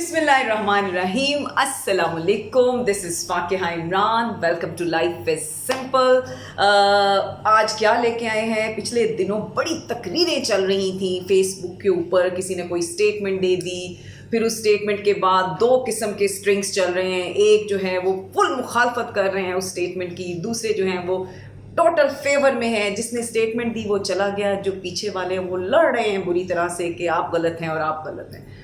बिस्मिल्लाहिर्रहमानिर्रहीम, अस्सलाम वालेकुम। This is Fakiha Imran. Welcome to life is simple. आज क्या लेके आए हैं? पिछले दिनों बड़ी तकरीरें चल रही थी फेसबुक के ऊपर, किसी ने कोई स्टेटमेंट दे दी, फिर उस स्टेटमेंट के बाद दो किस्म के स्ट्रिंग्स चल रहे हैं। एक जो है वो फुल मुखालफत कर रहे हैं उस स्टेटमेंट की, दूसरे जो हैं वो टोटल फेवर में है। जिसने स्टेटमेंट दी वो चला गया, जो पीछे वाले हैं वो लड़ रहे हैं बुरी तरह से कि आप गलत हैं और आप गलत हैं।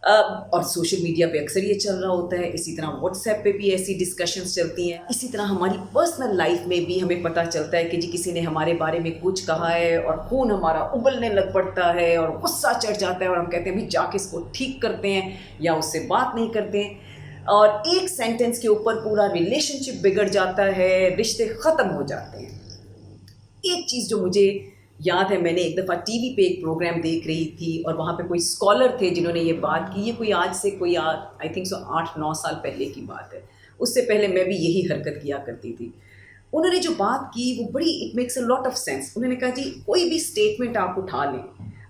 और सोशल मीडिया पे अक्सर ये चल रहा होता है, इसी तरह व्हाट्सएप पे भी ऐसी डिस्कशंस चलती हैं। इसी तरह हमारी पर्सनल लाइफ में भी हमें पता चलता है कि जी किसी ने हमारे बारे में कुछ कहा है और खून हमारा उबलने लग पड़ता है और गुस्सा चढ़ जाता है और हम कहते हैं भाई जाके इसको ठीक करते हैं या उससे बात नहीं करते हैं। और एक सेंटेंस के ऊपर पूरा रिलेशनशिप बिगड़ जाता है, रिश्ते ख़त्म हो जाते हैं। एक चीज़ जो मुझे याद है, मैंने एक दफ़ा टीवी पे एक प्रोग्राम देख रही थी और वहाँ पे कोई स्कॉलर थे जिन्होंने ये बात की। ये कोई आज से कोई आई थिंक सो 8-9 साल पहले की बात है। उससे पहले मैं भी यही हरकत किया करती थी। उन्होंने जो बात की वो बड़ी, it makes a lot of sense. उन्होंने कहा जी कोई भी स्टेटमेंट आप उठा लें,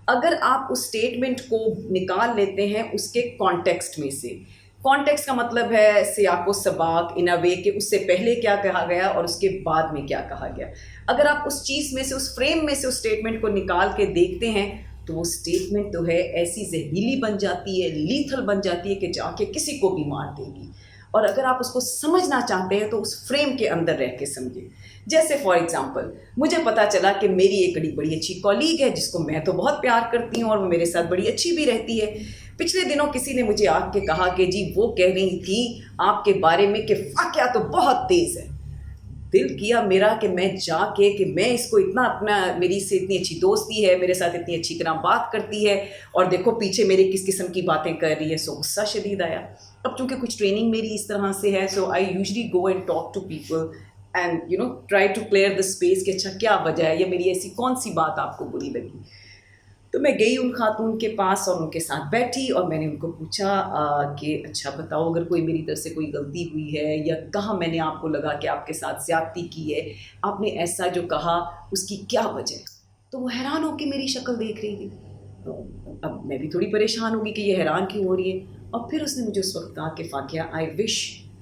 अगर आप उस स्टेटमेंट को निकाल लेते हैं उसके कॉन्टेक्स्ट में से, कॉन्टेक्स्ट का मतलब है सियाको सबाक, इन अ वे कि उससे पहले क्या कहा गया और उसके बाद में क्या कहा गया। अगर आप उस चीज़ में से, उस फ्रेम में से उस स्टेटमेंट को निकाल के देखते हैं तो वो स्टेटमेंट तो है ऐसी जहरीली बन जाती है, लीथल बन जाती है कि जाके किसी को भी मार देगी। और अगर आप उसको समझना चाहते हैं तो उस फ्रेम के अंदर रह के समझें। जैसे फॉर एग्जांपल, मुझे पता चला कि मेरी एक बड़ी अच्छी कॉलीग है जिसको मैं तो बहुत प्यार करती हूँ और वो मेरे साथ बड़ी अच्छी भी रहती है। पिछले दिनों किसी ने मुझे आके कहा कि जी वो कह रही थी आपके बारे में कि फाकिया तो बहुत तेज़ है। दिल किया मेरा कि मैं जाके कि मैं इसको इतना अपना, मेरी से इतनी अच्छी दोस्ती है, मेरे साथ इतनी अच्छी तरह बात करती है और देखो पीछे मेरे किस किस्म की बातें कर रही है। सो गुस्सा शदीद आया। अब चूँकि कुछ ट्रेनिंग मेरी इस तरह से है, so I usually go and talk to people and try to clear the space कि अच्छा क्या वजह है या मेरी ऐसी कौन सी बात आपको बुरी लगी। तो मैं गई उन खातून के पास और उनके साथ बैठी और मैंने उनको पूछा कि अच्छा बताओ, अगर कोई मेरी तरफ से कोई गलती हुई है या कहाँ मैंने आपको लगा कि आपके साथ ज़्यादती की है, आपने ऐसा जो कहा उसकी क्या वजह है। तो वो हैरान होकर मेरी शक्ल देख रही थी। तो अब मैं भी थोड़ी परेशान होगी कि ये हैरान क्यों हो रही है। और फिर उसने मुझे उस वक्त कहा कि फाकिया, आई विश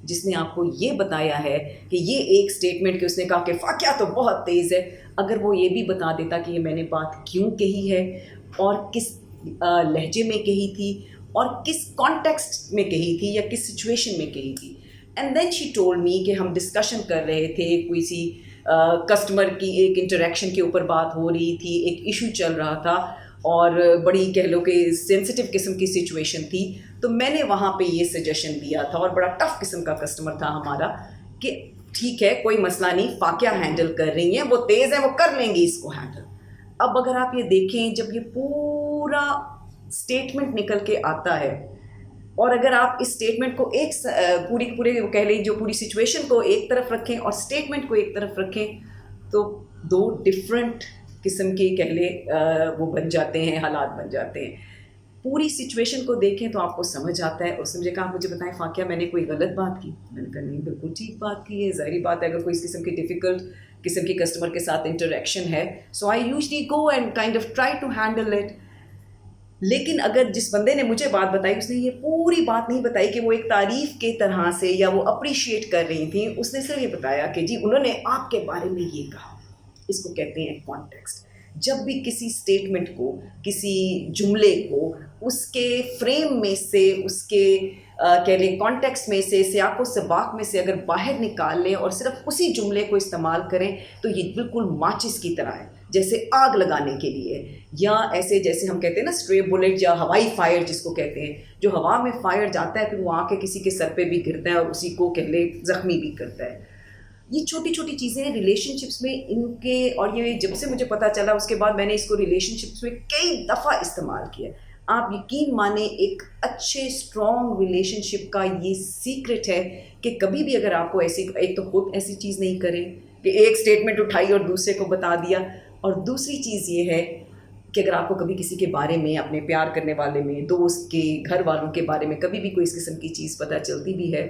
जिसने आपको ये बताया है कि ये एक स्टेटमेंट कि उसने कहा कि फाकिया तो बहुत तेज़ है, अगर वो ये भी बता देता कि ये मैंने बात क्यों कही है और किस लहजे में कही थी और किस कॉन्टेक्स्ट में कही थी या किस सिचुएशन में कही थी। And then she told me कि हम डिस्कशन कर रहे थे, कोई सी कस्टमर की एक इंटरेक्शन के ऊपर बात हो रही थी, एक इशू चल रहा था और बड़ी कह लो कि सेंसिटिव किस्म की सिचुएशन थी। तो मैंने वहाँ पे ये सजेशन दिया था और बड़ा टफ किस्म का कस्टमर था हमारा कि ठीक है कोई मसला नहीं, फाकिया हैंडल कर रही हैं, वो तेज़ है, वो कर लेंगी इसको हैंडल। अब अगर आप ये देखें, जब ये पूरा स्टेटमेंट निकल के आता है और अगर आप इस स्टेटमेंट को एक पूरे कह लें जो पूरी सिचुएशन को एक तरफ रखें और स्टेटमेंट को एक तरफ रखें तो दो डिफरेंट किस्म के कह लें वो बन जाते हैं, हालात बन जाते हैं। पूरी सिचुएशन को देखें तो आपको समझ आता है। और उसने मुझे कहा मुझे बताएं फाकिया मैंने कोई गलत बात की। मैंने कहा नहीं, बिल्कुल ठीक बात की है। ज़ाहिर बात है अगर कोई इस किस्म की डिफ़िकल्ट किस्म की कस्टमर के साथ इंटरेक्शन है, so I usually go and kind of try to handle it. लेकिन अगर जिस बंदे ने मुझे बात बताई उसने ये पूरी बात नहीं बताई कि वो एक तारीफ़ के तरह से या वो अप्रिशिएट कर रही थी, उसने सिर्फ ये बताया कि जी उन्होंने आपके बारे में ये कहा। इसको कहते हैं कॉन्टेक्स्ट। जब भी किसी स्टेटमेंट को, किसी जुमले को उसके फ्रेम में से, उसके कह लें कॉन्टेक्स्ट में से, सियाको सबाक में से अगर बाहर निकाल लें और सिर्फ उसी जुमले को इस्तेमाल करें तो ये बिल्कुल माचिस की तरह है, जैसे आग लगाने के लिए, या ऐसे जैसे हम कहते हैं ना स्ट्रे बुलेट या हवाई फायर जिसको कहते हैं, जो हवा में फायर जाता है फिर वो आके किसी के सर पे भी गिरता है और उसी को कह लें ज़ख्मी भी करता है। ये छोटी छोटी चीज़ें रिलेशनशिप्स में इनके, और ये जब से मुझे पता चला उसके बाद मैंने इसको रिलेशनशिप्स में कई दफ़ा इस्तेमाल किया। आप यकीन माने एक अच्छे स्ट्रॉन्ग रिलेशनशिप का ये सीक्रेट है कि कभी भी अगर आपको ऐसी, एक तो खुद ऐसी चीज़ नहीं करें कि एक स्टेटमेंट उठाई और दूसरे को बता दिया, और दूसरी चीज़ ये है कि अगर आपको कभी किसी के बारे में, अपने प्यार करने वाले में, दोस्त के, घर वालों के बारे में कभी भी कोई इस किस्म की चीज़ पता चलती भी है,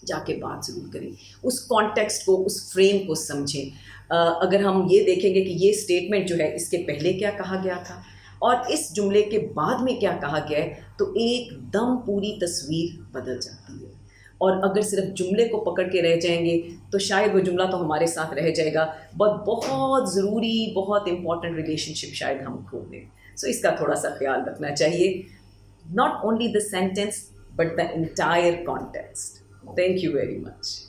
जाके बात ज़रूर करें, उस कॉन्टेक्स्ट को, उस फ्रेम को समझें। अगर हम ये देखेंगे कि ये स्टेटमेंट जो है इसके पहले क्या कहा गया था اور اس جملے کے بعد میں کیا کہا گیا ہے تو ایک دم پوری تصویر بدل جاتی ہے. اور اگر صرف جملے کو پکڑ کے رہ جائیں گے تو شاید وہ جملہ تو ہمارے ساتھ رہ جائے گا، بہت ضروری بہت امپورٹنٹ ریلیشن شپ شاید ہم کھو دیں. سو اس کا تھوڑا سا خیال رکھنا چاہیے. Not only the sentence but the entire context. Thank you very much.